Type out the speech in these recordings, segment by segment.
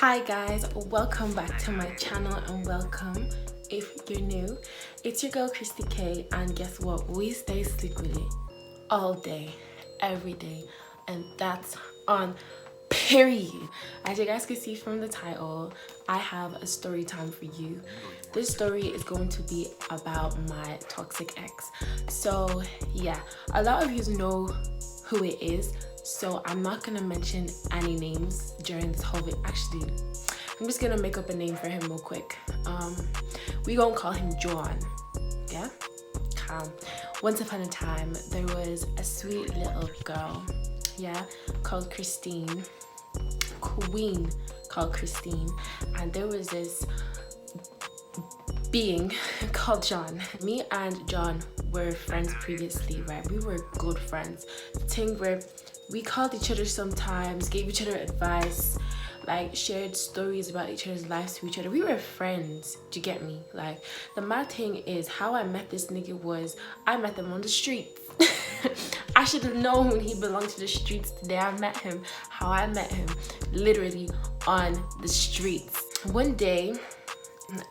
Hi guys, welcome back to my channel and welcome if you're new. It's your girl Christy K, and guess what? We stay secretly all day, every day, and that's on period. As you guys can see from the title, I have a story time for you. This story is going to be about my toxic ex. So yeah, a lot of you know who it is, so I'm not gonna mention any names during this whole video. Actually, I'm just gonna make up a name for him real quick. We gonna call him John. Yeah. Once upon a time, there was a sweet little girl, yeah, called Christine, queen called Christine, and there was this being called John. Me and John were friends previously, right? We were good friends. The thing where we called each other sometimes, gave each other advice, like shared stories about each other's lives to each other. We were friends, do you get me? Like, the mad thing is how I met this nigga was I met him on the streets. I should have known he belonged to the streets the day I met him. How I met him, literally on the streets. One day,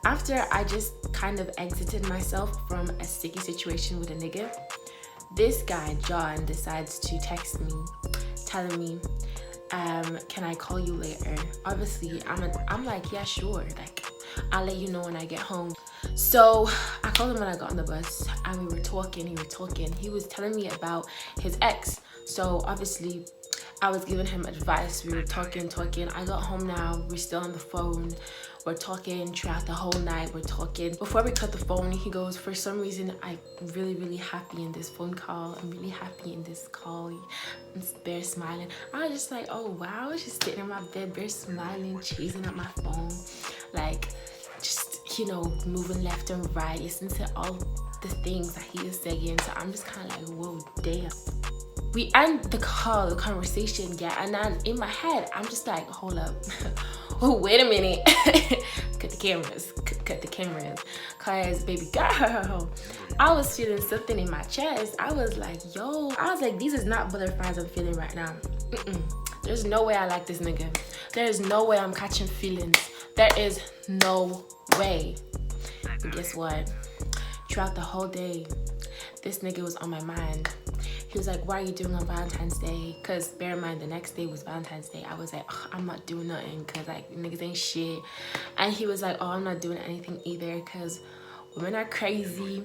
after I just kind of exited myself from a sticky situation with a nigga, this guy, John, decides to text me, telling me, can I call you later? Obviously, I'm like, yeah, sure. Like, I'll let you know when I get home. So I called him when I got on the bus, and we were talking. He was telling me about his ex. So obviously, I was giving him advice. We were talking. I got home now. We're still on the phone. We're talking throughout the whole night. We're talking. Before we cut the phone, he goes, for some reason, I'm really happy in this phone call. I'm really happy in this call. I'm bare smiling. I was just like, oh wow. I was just sitting in my bed, bare smiling, chasing up my phone. Like, just, you know, moving left and right, listening to all the things that he is saying. So I'm just kind of like, whoa, damn. We end the call, the conversation, yeah, and then in my head, I'm just like, hold up. Oh, wait a minute. Cut the cameras. Cut the cameras. Cause baby girl, I was feeling something in my chest. I was like, yo. I was like, these is not butterflies I'm feeling right now. There's no way I like this nigga. There is no way I'm catching feelings. There is no way. And guess what? Throughout the whole day, this nigga was on my mind. He was like, what are you doing on Valentine's Day? Because bear in mind, the next day was Valentine's Day. I was like, I'm not doing nothing because like niggas ain't shit. And he was like, oh, I'm not doing anything either because women are crazy.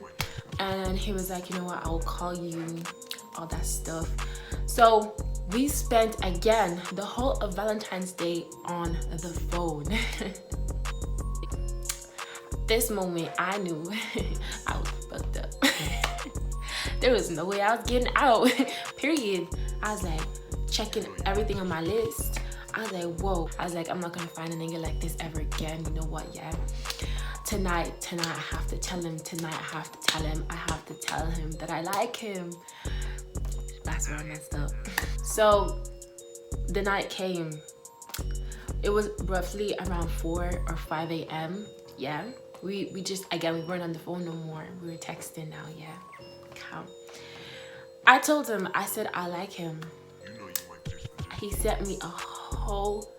And he was like, you know what, I'll call you, all that stuff. So we spent, again, the whole of Valentine's Day on the phone. This moment, I knew I was fucked up. There was no way I was getting out, period. I was like checking everything on my list. I was like, whoa. I was like, I'm not gonna find a nigga like this ever again. You know what, yeah? Tonight I have to tell him. Tonight I have to tell him. I have to tell him that I like him. That's where I messed up. So the night came. It was roughly around 4 or 5 a.m. Yeah. We just, again, we weren't on the phone no more. We were texting now, yeah. I told him, I said I like him. He sent me a whole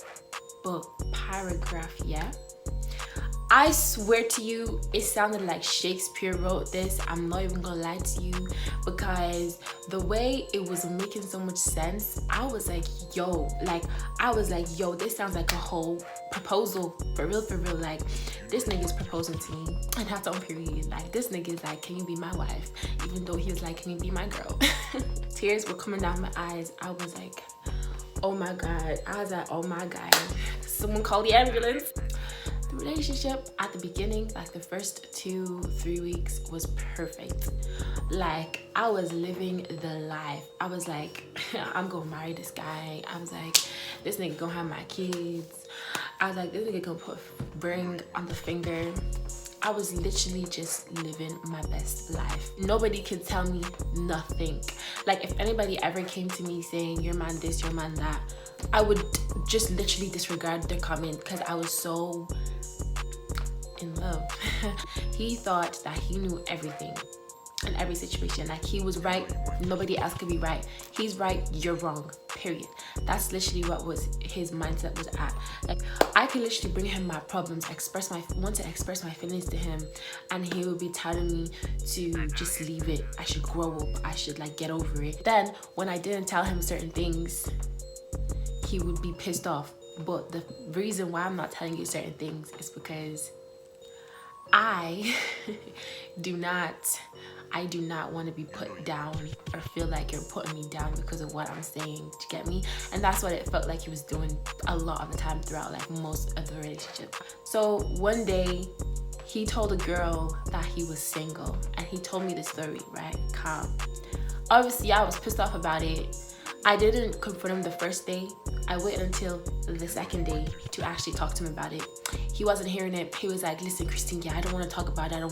book, paragraph, yeah. I swear to you, it sounded like Shakespeare wrote this. I'm not even gonna lie to you, because the way it was making so much sense, I was like, yo, this sounds like a whole proposal, for real, like, this nigga's proposing to me, and that's on period. Like, this nigga's like, can you be my wife? Even though he was like, can you be my girl? Tears were coming down my eyes. I was like, oh my God. I was like, oh my God. Someone call the ambulance. The relationship at the beginning, like the first 2-3 weeks, was perfect. Like, I was living the life. I was like, I'm gonna marry this guy. I was like, this nigga gonna have my kids. I was like, this nigga gonna put ring on the finger. I was literally just living my best life. Nobody could tell me nothing. Like, if anybody ever came to me saying, your man this, your man that, I would just literally disregard their comment because I was so in love. He thought that he knew everything. in every situation. Like, he was right, nobody else could be right. He's right, you're wrong, period. That's literally what was his mindset was at. Like, I could literally bring him my problems, want to express my feelings to him, and he would be telling me to just leave it. I should grow up, I should like get over it. Then when I didn't tell him certain things, he would be pissed off. But the reason why I'm not telling you certain things is because I do not want to be put down or feel like you're putting me down because of what I'm saying. To get me? And that's what it felt like he was doing a lot of the time throughout like most of the relationship. So one day he told a girl that he was single, and he told me the story, right? Calm. Obviously I was pissed off about it. I didn't confront him the first day. I waited until the second day to actually talk to him about it. He wasn't hearing it. He was like, listen, Christine, yeah, I don't want to talk about it. I'm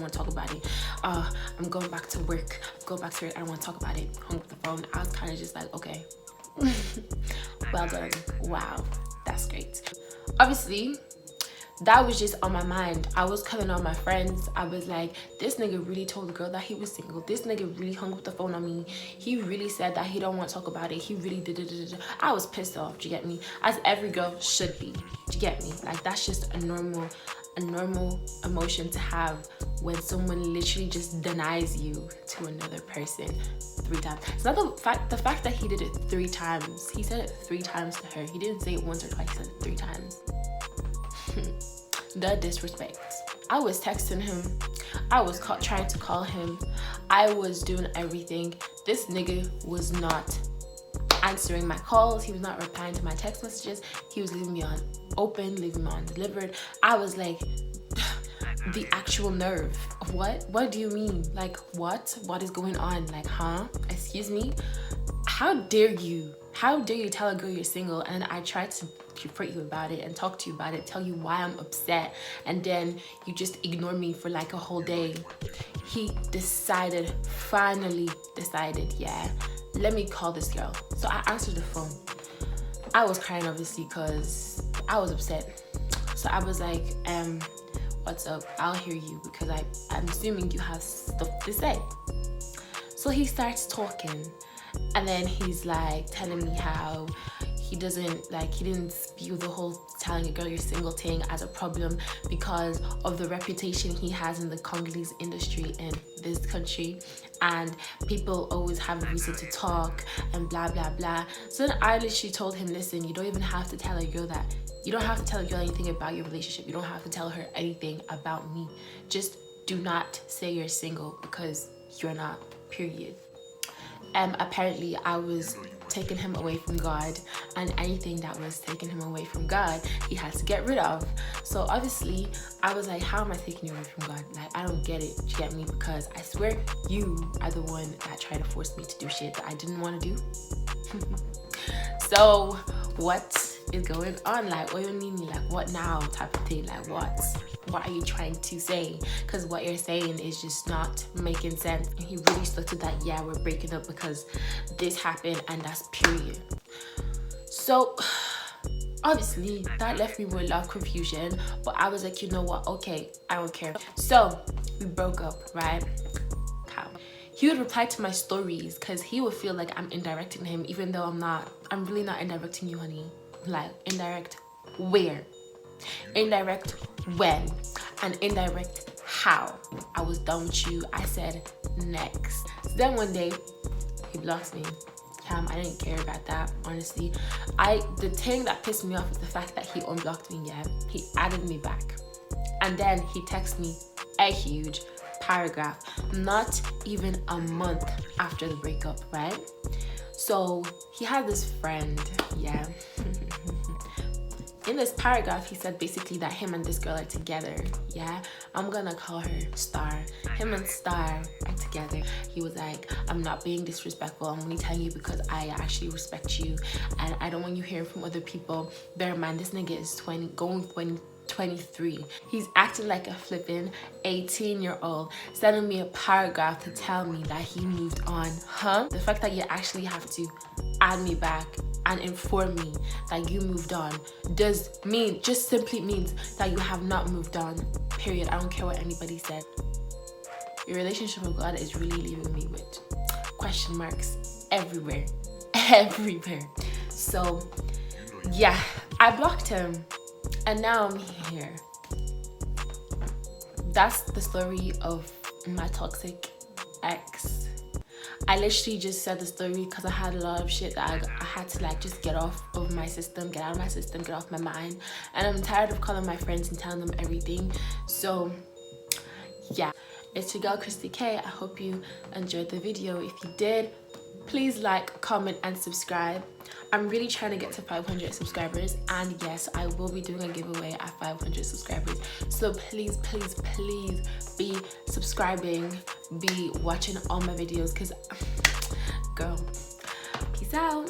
going back to work. I don't want to talk about it. Hung up the phone. I was kind of just like, okay. Well done. Wow. That's great. Obviously, that was just on my mind. I was calling all my friends. I was like, this nigga really told the girl that he was single. This nigga really hung up the phone on me. He really said that he don't want to talk about it. He really did. I was pissed off, do you get me? As every girl should be, do you get me? Like, that's just a normal emotion to have when someone literally just denies you to another person 3 times. It's not the fact that he did it 3 times. He said it 3 times to her. He didn't say it once or twice. He said it 3 times. The disrespect. I was texting him. I was trying to call him. I was doing everything. This nigga was not answering my calls. He was not replying to my text messages. He was leaving me on open, leaving me on delivered. I was like, the actual nerve. What do you mean? Like, what is going on? Like, huh? Excuse me? How dare you tell a girl you're single, and I tried to confront you about it and talk to you about it, tell you why I'm upset, and then you just ignore me for like a whole day. He finally decided, yeah, let me call this girl. So I answered the phone. I was crying, obviously, because I was upset. So I was like, what's up? I'll hear you, because I'm assuming you have stuff to say. So he starts talking, and then he's like telling me how he didn't view the whole telling a girl you're single thing as a problem because of the reputation he has in the Congolese industry in this country, and people always have a reason to talk and blah blah blah. So then I literally told him, listen, you don't even have to tell a girl that. You don't have to tell a girl anything about your relationship. You don't have to tell her anything about me. Just do not say you're single, because you're not, period. Apparently I was taking him away from God, and anything that was taking him away from God, he has to get rid of. So obviously I was like, how am I taking you away from God? Like, I don't get it. Do you get me? Because I swear you are the one that tried to force me to do shit that I didn't want to do. So what is going on? Like, what do you mean? Like, what now? Type of thing. Like, what are you trying to say? Because what you're saying is just not making sense. And he really stuck to that, yeah, we're breaking up because this happened, and that's period. So obviously that left me with a lot of confusion, but I was like, you know what, okay, I don't care. So we broke up, right? He would reply to my stories because he would feel like I'm indirecting him, even though I'm not. I'm really not indirecting you, honey. Like, indirect where? Indirect when? And indirect how? I was done with you. I said next. So then one day he blocks me. I didn't care about that, honestly. The thing that pissed me off is the fact that he unblocked me. Yeah, he added me back, and then he texted me a huge paragraph, not even a month after the breakup, right? So he had this friend, yeah. In this paragraph, he said basically that him and this girl are together, yeah? I'm gonna call her Star. Him and Star are together. He was like, I'm not being disrespectful. I'm only telling you because I actually respect you, and I don't want you hearing from other people. Bear in mind, this nigga is 23. He's acting like a flipping 18-year-old, sending me a paragraph to tell me that he moved on. Huh? The fact that you actually have to add me back and inform me that you moved on just simply means that you have not moved on, period. I don't care what anybody said. your relationship with God is really leaving me with question marks everywhere. Everywhere. So yeah, I blocked him and now I'm here. That's the story of my toxic ex. I literally just said the story because I had a lot of shit that I had to like just get off of my system, get out of my system, get off my mind. And I'm tired of calling my friends and telling them everything. So yeah, it's your girl Christy K. I hope you enjoyed the video. If you did, please like, comment and subscribe. I'm really trying to get to 500 subscribers, and yes, I will be doing a giveaway at 500 subscribers. So please be subscribing, be watching all my videos, because girl, peace out.